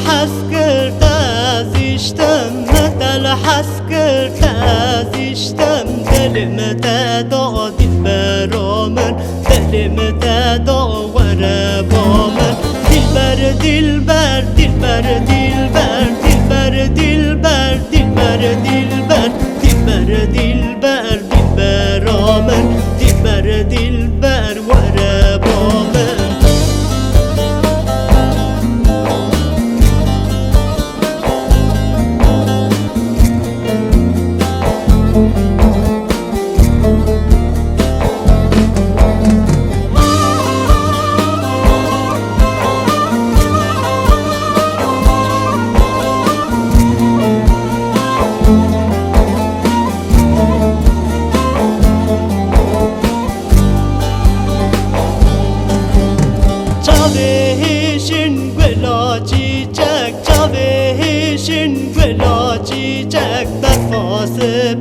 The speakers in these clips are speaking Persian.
حسكر تازيشتم مثل حسكر تازيشتم دلمتا دو دلبرامن دلمتا دو وربامن دلبر دلبر دلبر دلبر دلبر دلبر دلبر دلبر دلبر دلبر دلبرامن دلبر دلبر وربامن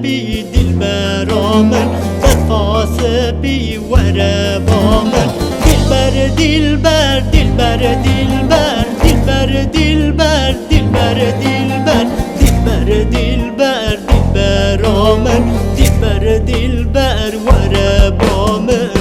بي دلبرامن درفاس بي وربامن دلبر دلبر دلبر دلبر دلبر دلبر دلبر دلبر دلبر دلبر دلبرامن دلبر دلبر وربامن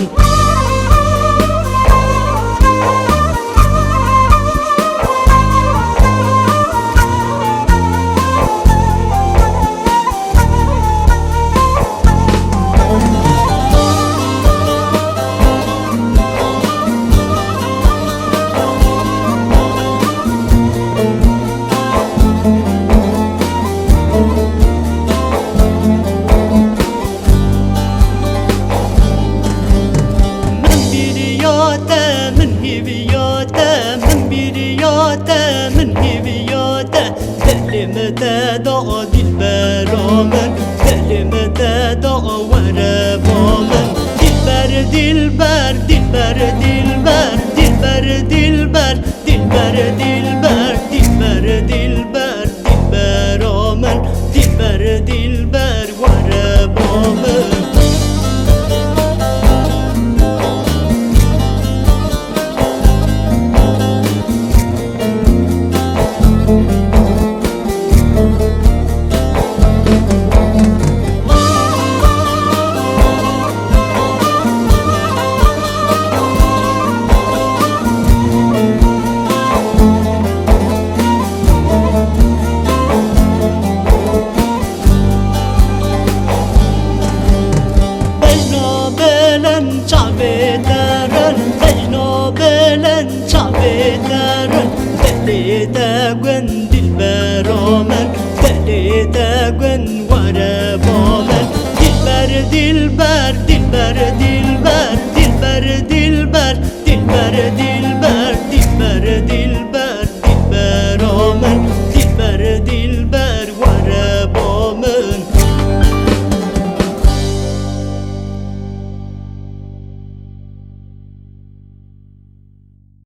دلمتا دو دلبرامن دلمتا دو وربامن دلبر دلبر دلبر دلبر دلبر دلبر دلبر دلبر دلبر دلبر دلبرامن دلبر دلبر وربامن دلبرامن دلبرامن وربامن دلبر دلبر دلبر دلبر دلبر دلبر دلبر